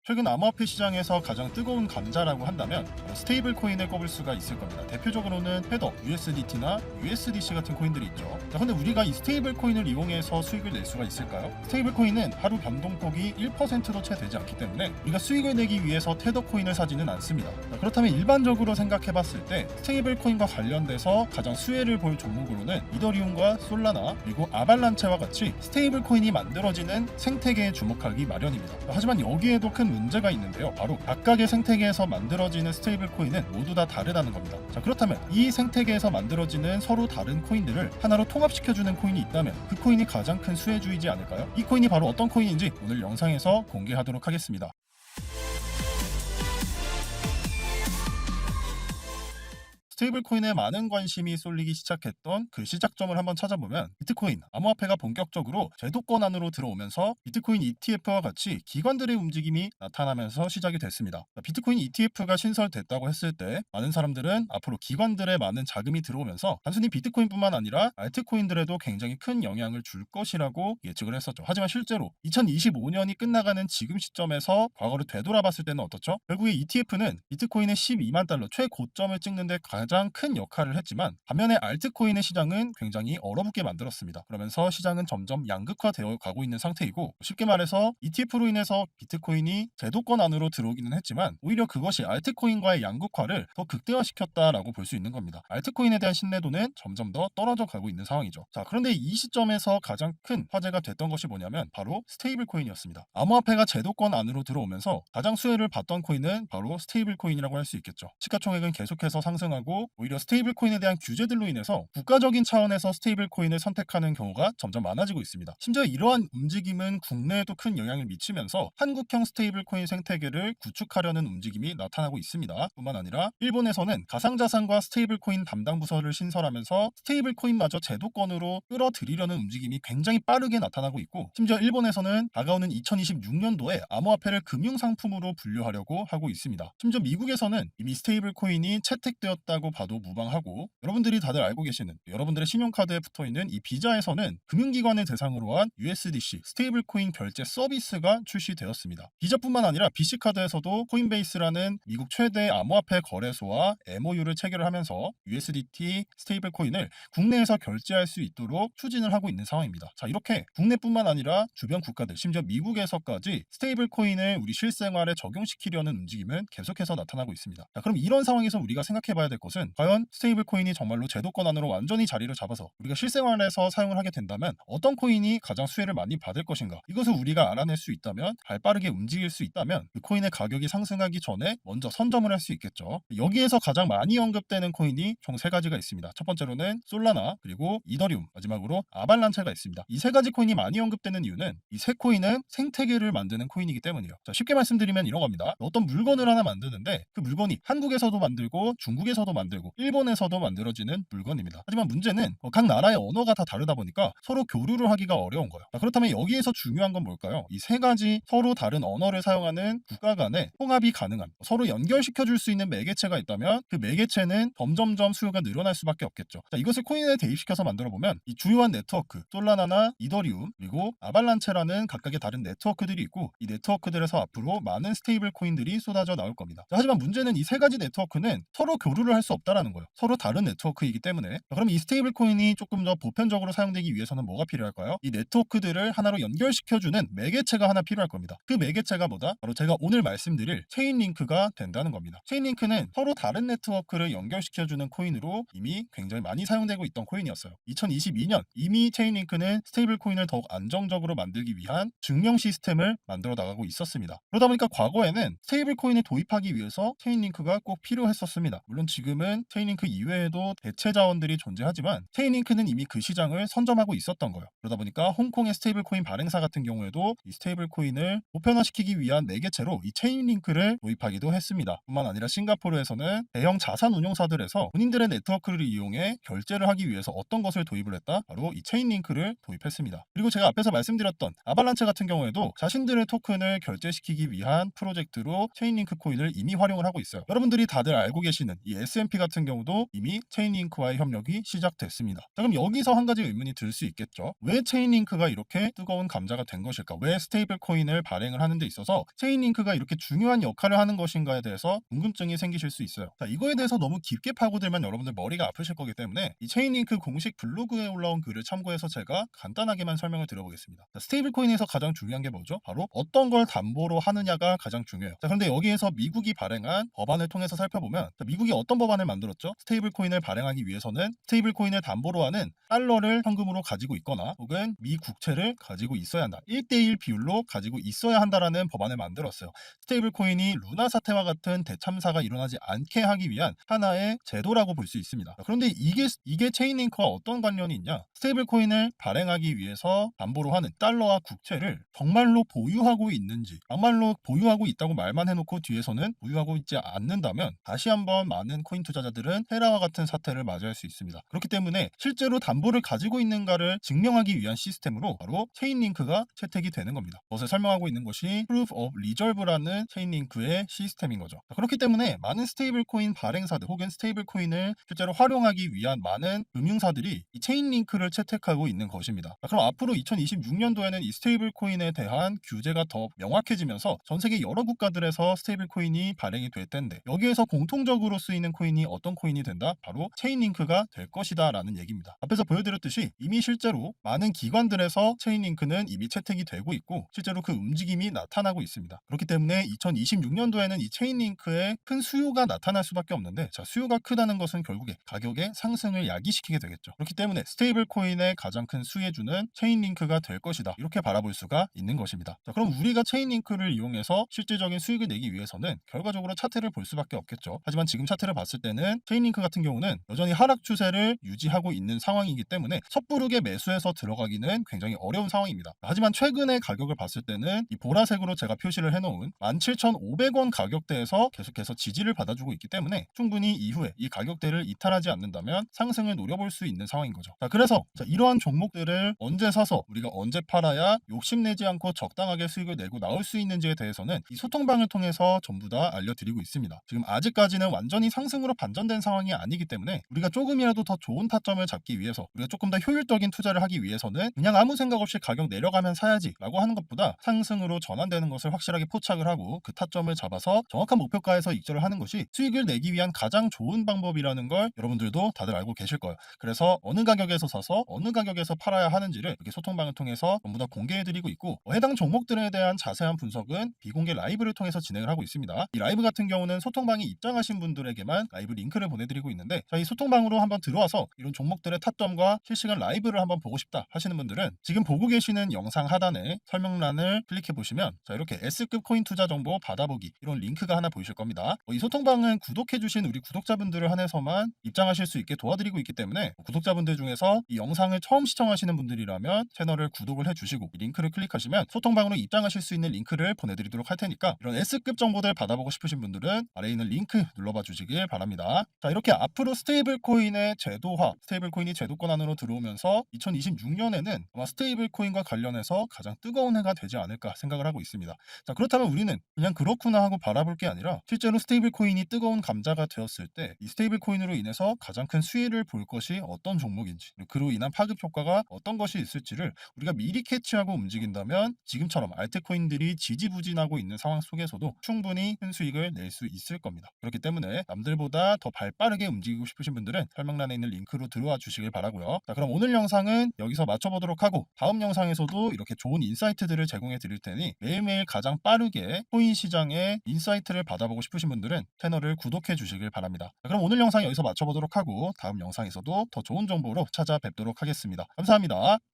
최근 암호화폐 시장에서 가장 뜨거운 감자라고 한다면 스테이블 코인을 꼽을 수가 있을 겁니다. 대표적으로는 테더, USDT나 USDC 같은 코인들이 있죠. 자, 근데 우리가 이 스테이블 코인을 이용해서 수익을 낼 수가 있을까요? 스테이블 코인은 하루 변동폭이 1%도 채 되지 않기 때문에 우리가 수익을 내기 위해서 테더 코인을 사지는 않습니다. 자, 그렇다면 일반적으로 생각해 봤을 때 스테이블 코인과 관련돼서 가장 수혜를 볼 종목으로는 이더리움과 솔라나 그리고 아발란체와 같이 스테이블 코인이 만들어지는 생태계에 주목하기 마련입니다. 하지만 여기에도 큰 문제가 있는데요. 바로 각각의 생태계에서 만들어지는 스테이블 코인은 모두 다 다르다는 겁니다. 자, 그렇다면 이 생태계에서 만들어지는 서로 다른 코인들을 하나로 통합시켜주는 코인이 있다면 그 코인이 가장 큰 수혜주이지 않을까요? 이 코인이 바로 어떤 코인인지 오늘 영상에서 공개하도록 하겠습니다. 스테이블 코인에 많은 관심이 쏠리기 시작했던 그 시작점을 한번 찾아보면 비트코인, 암호화폐가 본격적으로 제도권 안으로 들어오면서 비트코인 ETF와 같이 기관들의 움직임이 나타나면서 시작이 됐습니다. 비트코인 ETF가 신설됐다고 했을 때 많은 사람들은 앞으로 기관들의 많은 자금이 들어오면서 단순히 비트코인뿐만 아니라 알트코인들에도 굉장히 큰 영향을 줄 것이라고 예측을 했었죠. 하지만 실제로 2025년이 끝나가는 지금 시점에서 과거를 되돌아봤을 때는 어떻죠? 결국에 ETF는 비트코인의 12만 달러 최고점을 찍는데 가장 큰 역할을 했지만 반면에 알트코인의 시장은 굉장히 얼어붙게 만들었습니다. 그러면서 시장은 점점 양극화되어 가고 있는 상태이고 쉽게 말해서 ETF로 인해서 비트코인이 제도권 안으로 들어오기는 했지만 오히려 그것이 알트코인과의 양극화를 더 극대화시켰다라고 볼 수 있는 겁니다. 알트코인에 대한 신뢰도는 점점 더 떨어져 가고 있는 상황이죠. 자, 그런데 이 시점에서 가장 큰 화제가 됐던 것이 뭐냐면 바로 스테이블 코인이었습니다. 암호화폐가 제도권 안으로 들어오면서 가장 수혜를 봤던 코인은 바로 스테이블 코인이라고 할 수 있겠죠. 시가총액은 계속해서 상승하고 오히려 스테이블 코인에 대한 규제들로 인해서 국가적인 차원에서 스테이블 코인을 선택하는 경우가 점점 많아지고 있습니다. 심지어 이러한 움직임은 국내에도 큰 영향을 미치면서 한국형 스테이블 코인 생태계를 구축하려는 움직임이 나타나고 있습니다. 뿐만 아니라 일본에서는 가상자산과 스테이블 코인 담당 부서를 신설하면서 스테이블 코인마저 제도권으로 끌어들이려는 움직임이 굉장히 빠르게 나타나고 있고 심지어 일본에서는 다가오는 2026년도에 암호화폐를 금융상품으로 분류하려고 하고 있습니다. 심지어 미국에서는 이미 스테이블 코인이 채택되었다고 봐도 무방하고 여러분들이 다들 알고 계시는 여러분들의 신용카드에 붙어있는 이 비자에서는 금융기관을 대상으로 한 USDC 스테이블 코인 결제 서비스가 출시되었습니다. 비자뿐만 아니라 BC카드에서도 코인베이스라는 미국 최대 암호화폐 거래소와 MOU를 체결을 하면서 USDT 스테이블 코인을 국내에서 결제할 수 있도록 추진을 하고 있는 상황입니다. 자, 이렇게 국내뿐만 아니라 주변 국가들 심지어 미국에서까지 스테이블 코인을 우리 실생활에 적용시키려는 움직임은 계속해서 나타나고 있습니다. 자, 그럼 이런 상황에서 우리가 생각해 봐야 될 것은 과연 스테이블 코인이 정말로 제도권 안으로 완전히 자리를 잡아서 우리가 실생활에서 사용을 하게 된다면 어떤 코인이 가장 수혜를 많이 받을 것인가, 이것을 우리가 알아낼 수 있다면 발빠르게 움직일 수 있다면 그 코인의 가격이 상승하기 전에 먼저 선점을 할 수 있겠죠. 여기에서 가장 많이 언급되는 코인이 총 3가지가 있습니다. 첫 번째로는 솔라나, 그리고 이더리움, 마지막으로 아발란체가 있습니다. 이 3가지 코인이 많이 언급되는 이유는 이 3코인은 생태계를 만드는 코인이기 때문이에요. 자, 쉽게 말씀드리면 이런 겁니다. 어떤 물건을 하나 만드는데 그 물건이 한국에서도 만들고 중국에서도 만들고 일본에서도 만들어지는 물건입니다. 하지만 문제는 각 나라의 언어가 다 다르다 보니까 서로 교류를 하기가 어려운 거예요. 자, 그렇다면 여기에서 중요한 건 뭘까요? 이 3가지 서로 다른 언어를 사용하는 국가 간의 통합이 가능한, 서로 연결시켜 줄 수 있는 매개체가 있다면 그 매개체는 점점점 수요가 늘어날 수밖에 없겠죠. 자, 이것을 코인에 대입시켜서 만들어 보면 이 주요한 네트워크 솔라나나 이더리움 그리고 아발란체라는 각각의 다른 네트워크들이 있고 이 네트워크들에서 앞으로 많은 스테이블 코인들이 쏟아져 나올 겁니다. 자, 하지만 문제는 이 3가지 네트워크는 서로 교류를 할 수 없다라는 거예요. 서로 다른 네트워크이기 때문에. 자, 그럼 이 스테이블 코인이 조금 더 보편적으로 사용되기 위해서는 뭐가 필요할까요? 이 네트워크들을 하나로 연결시켜주는 매개체가 하나 필요할 겁니다. 그 매개체가 뭐다? 바로 제가 오늘 말씀드릴 체인링크가 된다는 겁니다. 체인링크는 서로 다른 네트워크를 연결시켜주는 코인으로 이미 굉장히 많이 사용되고 있던 코인이었어요. 2022년 이미 체인링크는 스테이블 코인을 더욱 안정적으로 만들기 위한 증명 시스템을 만들어 나가고 있었습니다. 그러다 보니까 과거에는 스테이블 코인을 도입하기 위해서 체인링크가 꼭 필요했었습니다. 물론 지금은 체인링크 이외에도 대체 자원들이 존재하지만 체인링크는 이미 그 시장을 선점하고 있었던 거예요. 그러다 보니까 홍콩의 스테이블 코인 발행사 같은 경우에도 이 스테이블 코인을 보편화시키기 위한 매개체로 이 체인링크를 도입하기도 했습니다. 뿐만 아니라 싱가포르에서는 대형 자산 운용사들에서 본인들의 네트워크를 이용해 결제를 하기 위해서 어떤 것을 도입을 했다? 바로 이 체인링크를 도입했습니다. 그리고 제가 앞에서 말씀드렸던 아발란체 같은 경우에도 자신들의 토큰을 결제시키기 위한 프로젝트로 체인링크 코인을 이미 활용을 하고 있어요. 여러분들이 다들 알고 계시는 이 BNP 같은 경우도 이미 체인링크와의 협력이 시작됐습니다. 자, 그럼 여기서 한 가지 의문이 들 수 있겠죠. 왜 체인링크가 이렇게 뜨거운 감자가 된 것일까? 왜 스테이블 코인을 발행을 하는 데 있어서 체인링크가 이렇게 중요한 역할을 하는 것인가에 대해서 궁금증이 생기실 수 있어요. 자, 이거에 대해서 너무 깊게 파고들면 여러분들 머리가 아프실 거기 때문에 이 체인링크 공식 블로그에 올라온 글을 참고해서 제가 간단하게만 설명을 드려보겠습니다. 자, 스테이블 코인에서 가장 중요한 게 뭐죠? 바로 어떤 걸 담보로 하느냐가 가장 중요해요. 자, 그런데 여기에서 미국이 발행한 법안을 통해서 살펴보면, 자, 미국이 어떤 법안을 만들었죠? 스테이블 코인을 발행하기 위해서는 스테이블 코인을 담보로 하는 달러를 현금으로 가지고 있거나 혹은 미 국채를 가지고 있어야 한다. 1대1 비율로 가지고 있어야 한다라는 법안을 만들었어요. 스테이블 코인이 루나 사태와 같은 대참사가 일어나지 않게 하기 위한 하나의 제도라고 볼 수 있습니다. 그런데 이게 체인링크와 어떤 관련이 있냐? 스테이블 코인을 발행하기 위해서 담보로 하는 달러와 국채를 정말로 보유하고 있는지, 정말로 보유하고 있다고 말만 해놓고 뒤에서는 보유하고 있지 않는다면 다시 한번 많은 코인 투자자들은 테라와 같은 사태를 맞이할 수 있습니다. 그렇기 때문에 실제로 담보를 가지고 있는가를 증명하기 위한 시스템으로 바로 체인링크가 채택이 되는 겁니다. 그것을 설명하고 있는 것이 Proof of Reserve라는 체인링크의 시스템인 거죠. 그렇기 때문에 많은 스테이블 코인 발행사들 혹은 스테이블 코인을 실제로 활용하기 위한 많은 금융사들이 이 체인링크를 채택하고 있는 것입니다. 그럼 앞으로 2026년도에는 이 스테이블 코인에 대한 규제가 더 명확해지면서 전 세계 여러 국가들에서 스테이블 코인이 발행이 될 텐데, 여기에서 공통적으로 쓰이는 코인이 어떤 코인이 된다? 바로 체인링크가 될 것이다 라는 얘기입니다. 앞에서 보여드렸듯이 이미 실제로 많은 기관들에서 체인링크는 이미 채택이 되고 있고 실제로 그 움직임이 나타나고 있습니다. 그렇기 때문에 2026년도에는 이 체인링크에 큰 수요가 나타날 수밖에 없는데, 자, 수요가 크다는 것은 결국에 가격의 상승을 야기시키게 되겠죠. 그렇기 때문에 스테이블 코인의 가장 큰 수혜주는 체인링크가 될 것이다, 이렇게 바라볼 수가 있는 것입니다. 자, 그럼 우리가 체인링크를 이용해서 실질적인 수익을 내기 위해서는 결과적으로 차트를 볼 수밖에 없겠죠. 하지만 지금 차트를 봤을 때는 체인링크 같은 경우는 여전히 하락 추세를 유지하고 있는 상황이기 때문에 섣부르게 매수해서 들어가기는 굉장히 어려운 상황입니다. 하지만 최근의 가격을 봤을 때는 이 보라색으로 제가 표시를 해놓은 17,500원 가격대에서 계속해서 지지를 받아주고 있기 때문에 충분히 이후에 이 가격대를 이탈하지 않는다면 상승을 노려볼 수 있는 상황인 거죠. 자, 그래서 이러한 종목들을 언제 사서 우리가 언제 팔아야 욕심내지 않고 적당하게 수익을 내고 나올 수 있는지에 대해서는 이 소통방을 통해서 전부 다 알려드리고 있습니다. 지금 아직까지는 완전히 상승으로 반전된 상황이 아니기 때문에 우리가 조금이라도 더 좋은 타점을 잡기 위해서, 우리가 조금 더 효율적인 투자를 하기 위해서는 그냥 아무 생각 없이 가격 내려가면 사야지 라고 하는 것보다 상승으로 전환되는 것을 확실하게 포착을 하고 그 타점을 잡아서 정확한 목표가에서 익절을 하는 것이 수익을 내기 위한 가장 좋은 방법이라는 걸 여러분들도 다들 알고 계실 거예요. 그래서 어느 가격에서 사서 어느 가격에서 팔아야 하는지를 이렇게 소통방을 통해서 전부 다 공개해드리고 있고, 해당 종목들에 대한 자세한 분석은 비공개 라이브를 통해서 진행을 하고 있습니다. 이 라이브 같은 경우는 소통방에 입장하신 분들에게만 라이브 링크를 보내드리고 있는데, 자, 이 소통방으로 한번 들어와서 이런 종목들의 타점과 실시간 라이브를 한번 보고 싶다 하시는 분들은 지금 보고 계시는 영상 하단에 설명란을 클릭해 보시면 자, 이렇게 S급 코인 투자 정보 받아보기, 이런 링크가 하나 보이실 겁니다. 이 소통방은 구독해주신 우리 구독자분들을 한해서만 입장하실 수 있게 도와드리고 있기 때문에 구독자분들 중에서 이 영상을 처음 시청하시는 분들이라면 채널을 구독을 해주시고 이 링크를 클릭하시면 소통방으로 입장하실 수 있는 링크를 보내드리도록 할 테니까, 이런 S급 정보들 받아보고 싶으신 분들은 아래에 있는 링크 눌러봐 주시길 바랍니다. 자, 이렇게 앞으로 스테이블 코인의 제도화, 스테이블 코인이 제도권 안으로 들어오면서 2026년에는 아마 스테이블 코인과 관련해서 가장 뜨거운 해가 되지 않을까 생각을 하고 있습니다. 자, 그렇다면 우리는 그냥 그렇구나 하고 바라볼 게 아니라 실제로 스테이블 코인이 뜨거운 감자가 되었을 때 이 스테이블 코인으로 인해서 가장 큰 수혜를 볼 것이 어떤 종목인지, 그로 인한 파급 효과가 어떤 것이 있을지를 우리가 미리 캐치하고 움직인다면 지금처럼 알트코인들이 지지부진하고 있는 상황 속에서도 충분히 큰 수익을 낼 수 있을 겁니다. 그렇기 때문에 남들보다 더 발빠르게 움직이고 싶으신 분들은 설명란에 있는 링크로 들어와 주시길 바라고요. 자, 그럼 오늘 영상은 여기서 마쳐보도록 하고, 다음 영상에서도 이렇게 좋은 인사이트들을 제공해 드릴 테니 매일매일 가장 빠르게 코인 시장의 인사이트를 받아보고 싶으신 분들은 채널을 구독해 주시길 바랍니다. 자, 그럼 오늘 영상 여기서 마쳐보도록 하고 다음 영상에서도 더 좋은 정보로 찾아뵙도록 하겠습니다. 감사합니다.